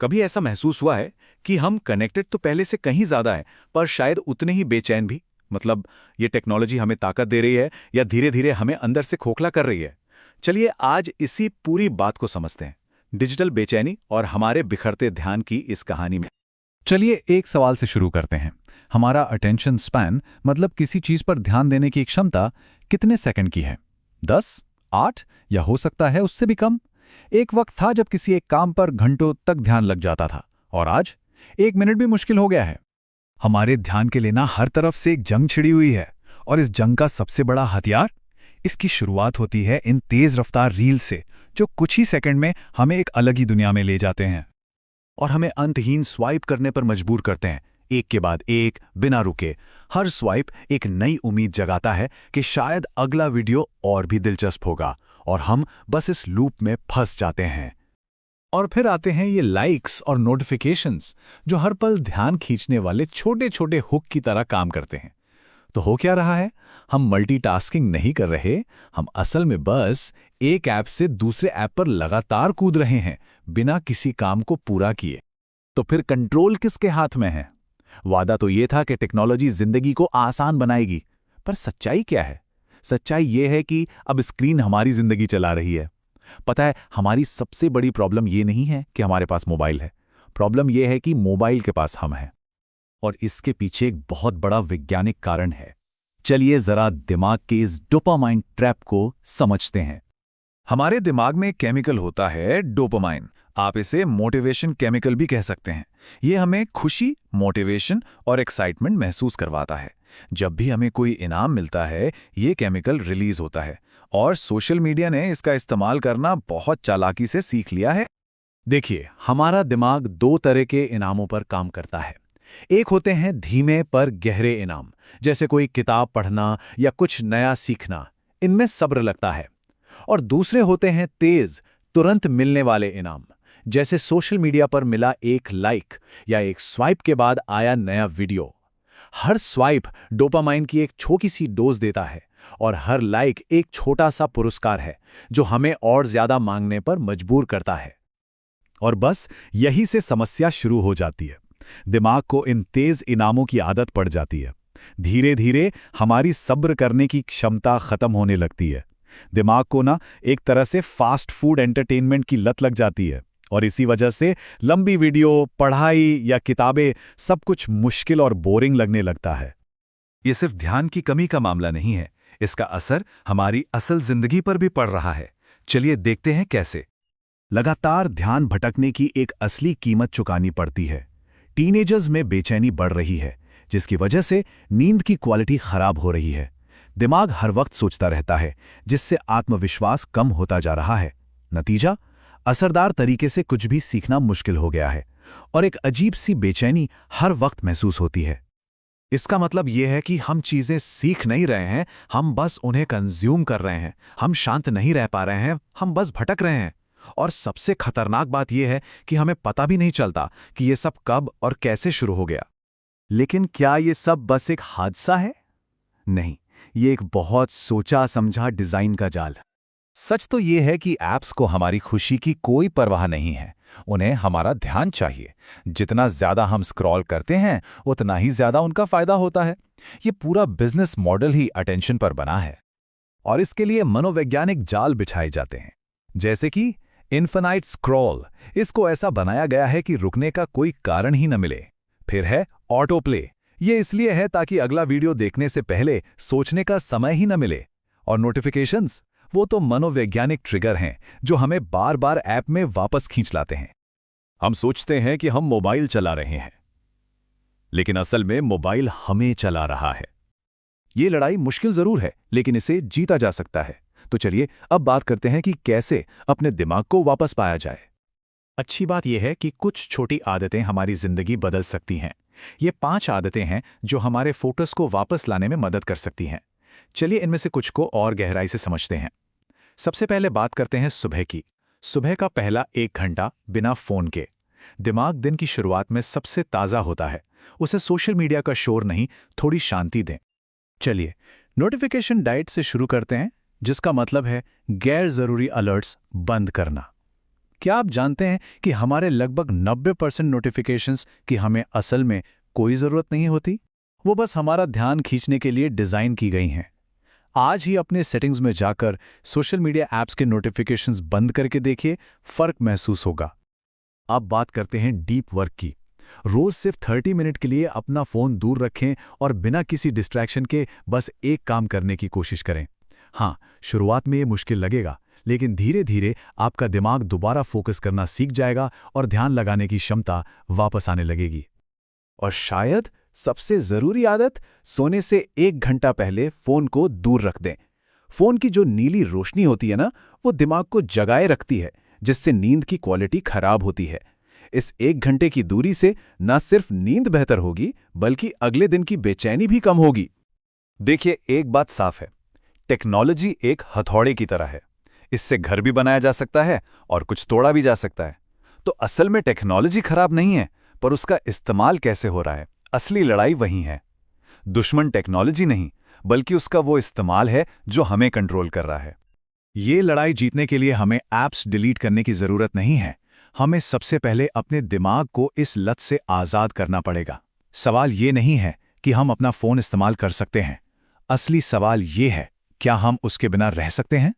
कभी ऐसा महसूस हुआ है कि हम कनेक्टेड तो पहले से कहीं ज़्यादा हैं, पर शायद उतने ही बेचैन भी? मतलब ये टेक्नोलॉजी हमें ताकत दे रही है या धीरे-धीरे हमें अंदर से खोखला कर रही है? चलिए आज इसी पूरी बात को समझते हैं, डिजिटल बेचैनी और हमारे बिखरते ध्यान की इस कहानी में। चलिए एक सवाल से शुरू करते हैं। हमारा अटेंशन स्पैन मतलब किसी चीज पर ध्यान देने की क्षमता कितने सेकंड की है? 10, 8 या हो सकता है उससे भी कम? एक वक्त था जब किसी एक काम पर घंटों तक ध्यान लग जाता था और आज 1 मिनट भी मुश्किल हो गया है। हमारे ध्यान के लिए ना हर तरफ से एक जंग छिड़ी हुई है और इस जंग का सबसे बड़ा हथियार, इसकी शुरुआत होती है इन तेज रफ्तार रील से जो कुछ ही सेकंड में हमें एक अलग ही दुनिया में ले जाते हैं और हमें अंतहीन स्वाइप करने पर मजबूर करते हैं, एक के बाद एक, बिना रुके। हर स्वाइप एक नई उम्मीद जगाता है कि शायद अगला वीडियो और भी दिलचस्प होगा, और हम बस इस लूप में फंस जाते हैं। और फिर आते हैं ये लाइक्स और नोटिफिकेशंस जो हर पल ध्यान खींचने वाले छोटे छोटे हुक की तरह काम करते हैं। तो हो क्या रहा है? हम मल्टीटास्किंग नहीं कर रहे, हम असल में बस एक ऐप से दूसरे ऐप पर लगातार कूद रहे हैं बिना किसी काम को पूरा किए। तो फिर कंट्रोल किसके हाथ में है? वादा तो ये था कि टेक्नोलॉजी जिंदगी को आसान बनाएगी, पर सच्चाई क्या है? सच्चाई ये है कि अब स्क्रीन हमारी जिंदगी चला रही है। पता है, हमारी सबसे बड़ी प्रॉब्लम ये नहीं है कि हमारे पास मोबाइल है, प्रॉब्लम ये है कि मोबाइल के पास हम हैं। और इसके पीछे एक बहुत बड़ा वैज्ञानिक कारण है। चलिए जरा दिमाग के इस डोपामाइन ट्रैप को समझते हैं। हमारे दिमाग में एक केमिकल होता है डोपामाइन, आप इसे मोटिवेशन केमिकल भी कह सकते हैं। ये हमें खुशी, मोटिवेशन और एक्साइटमेंट महसूस करवाता है। जब भी हमें कोई इनाम मिलता है, ये केमिकल रिलीज होता है, और सोशल मीडिया ने इसका इस्तेमाल करना बहुत चालाकी से सीख लिया है। देखिए, हमारा दिमाग दो तरह के इनामों पर काम करता है। एक होते हैं धीमे पर गहरे इनाम, जैसे कोई किताब पढ़ना या कुछ नया सीखना, इनमें सब्र लगता है। और दूसरे होते हैं तेज, तुरंत मिलने वाले इनाम, जैसे सोशल मीडिया पर मिला एक लाइक या एक स्वाइप के बाद आया नया वीडियो। हर स्वाइप डोपामाइन की एक छोटी सी डोज देता है, और हर लाइक एक छोटा सा पुरस्कार है जो हमें और ज्यादा मांगने पर मजबूर करता है। और बस यही से समस्या शुरू हो जाती है। दिमाग को इन तेज इनामों की आदत पड़ जाती है। धीरे धीरे हमारी सब्र करने की क्षमता खत्म होने लगती है। दिमाग को ना एक तरह से फास्ट फूड एंटरटेनमेंट की लत लग जाती है, और इसी वजह से लंबी वीडियो, पढ़ाई या किताबें सब कुछ मुश्किल और बोरिंग लगने लगता है। ये सिर्फ ध्यान की कमी का मामला नहीं है, इसका असर हमारी असल जिंदगी पर भी पड़ रहा है। चलिए देखते हैं कैसे। लगातार ध्यान भटकने की एक असली कीमत चुकानी पड़ती है। टीनेजर्स में बेचैनी बढ़ रही है, जिसकी वजह से नींद की क्वालिटी खराब हो रही है। दिमाग हर वक्त सोचता रहता है, जिससे आत्मविश्वास कम होता जा रहा है। नतीजा, असरदार तरीके से कुछ भी सीखना मुश्किल हो गया है, और एक अजीब सी बेचैनी हर वक्त महसूस होती है। इसका मतलब यह है कि हम चीजें सीख नहीं रहे हैं, हम बस उन्हें कंज्यूम कर रहे हैं। हम शांत नहीं रह पा रहे हैं, हम बस भटक रहे हैं। और सबसे खतरनाक बात यह है कि हमें पता भी नहीं चलता कि यह सब कब और कैसे शुरू हो गया। लेकिन क्या यह सब बस एक हादसा है? नहीं, ये एक बहुत सोचा समझा डिजाइन का जाल है। सच तो ये है कि ऐप्स को हमारी खुशी की कोई परवाह नहीं है, उन्हें हमारा ध्यान चाहिए। जितना ज्यादा हम स्क्रॉल करते हैं, उतना ही ज्यादा उनका फायदा होता है। ये पूरा बिजनेस मॉडल ही अटेंशन पर बना है, और इसके लिए मनोवैज्ञानिक जाल बिछाए जाते हैं, जैसे कि इन्फिनाइट स्क्रॉल। इसको ऐसा बनाया गया है कि रुकने का कोई कारण ही न मिले। फिर है ऑटो प्ले, ये इसलिए है ताकि अगला वीडियो देखने से पहले सोचने का समय ही न मिले। और नोटिफिकेशंस, वो तो मनोवैज्ञानिक ट्रिगर हैं जो हमें बार बार ऐप में वापस खींच लाते हैं। हम सोचते हैं कि हम मोबाइल चला रहे हैं, लेकिन असल में मोबाइल हमें चला रहा है। ये लड़ाई मुश्किल जरूर है, लेकिन इसे जीता जा सकता है। तो चलिए अब बात करते हैं कि कैसे अपने दिमाग को वापस पाया जाए। अच्छी बात यह है कि कुछ छोटी आदतें हमारी जिंदगी बदल सकती हैं। ये 5 आदतें हैं जो हमारे फोकस को वापस लाने में मदद कर सकती हैं। चलिए इनमें से कुछ को और गहराई से समझते हैं। सबसे पहले बात करते हैं सुबह की। सुबह का पहला 1 घंटा बिना फोन के। दिमाग दिन की शुरुआत में सबसे ताज़ा होता है, उसे सोशल मीडिया का शोर नहीं, थोड़ी शांति दें। चलिए नोटिफिकेशन डाइट से शुरू करते हैं, जिसका मतलब है गैर जरूरी अलर्ट्स बंद करना। क्या आप जानते हैं कि हमारे लगभग 90% नोटिफिकेशंस की हमें असल में कोई ज़रूरत नहीं होती? वो बस हमारा ध्यान खींचने के लिए डिज़ाइन की गई हैं। आज ही अपने सेटिंग्स में जाकर सोशल मीडिया ऐप्स के नोटिफिकेशंस बंद करके देखिए, फ़र्क महसूस होगा। अब बात करते हैं डीप वर्क की। रोज सिर्फ 30 मिनट के लिए अपना फोन दूर रखें और बिना किसी डिस्ट्रैक्शन के बस एक काम करने की कोशिश करें। हाँ, शुरुआत में ये मुश्किल लगेगा, लेकिन धीरे धीरे आपका दिमाग दोबारा फोकस करना सीख जाएगा और ध्यान लगाने की क्षमता वापस आने लगेगी। और शायद सबसे जरूरी आदत, सोने से 1 घंटा पहले फोन को दूर रख दें। फोन की जो नीली रोशनी होती है ना, वो दिमाग को जगाए रखती है, जिससे नींद की क्वालिटी खराब होती है। इस 1 घंटे की दूरी से न सिर्फ नींद बेहतर होगी, बल्कि अगले दिन की बेचैनी भी कम होगी। देखिए, एक बात साफ है, टेक्नोलॉजी एक हथौड़े की तरह है। इससे घर भी बनाया जा सकता है और कुछ तोड़ा भी जा सकता है। तो असल में टेक्नोलॉजी खराब नहीं है, पर उसका इस्तेमाल कैसे हो रहा है, असली लड़ाई वही है। दुश्मन टेक्नोलॉजी नहीं, बल्कि उसका वो इस्तेमाल है जो हमें कंट्रोल कर रहा है। ये लड़ाई जीतने के लिए हमें ऐप्स डिलीट करने की जरूरत नहीं है। हमें सबसे पहले अपने दिमाग को इस लत से आज़ाद करना पड़ेगा। सवाल ये नहीं है कि हम अपना फ़ोन इस्तेमाल कर सकते हैं। असली सवाल ये है, क्या हम उसके बिना रह सकते हैं?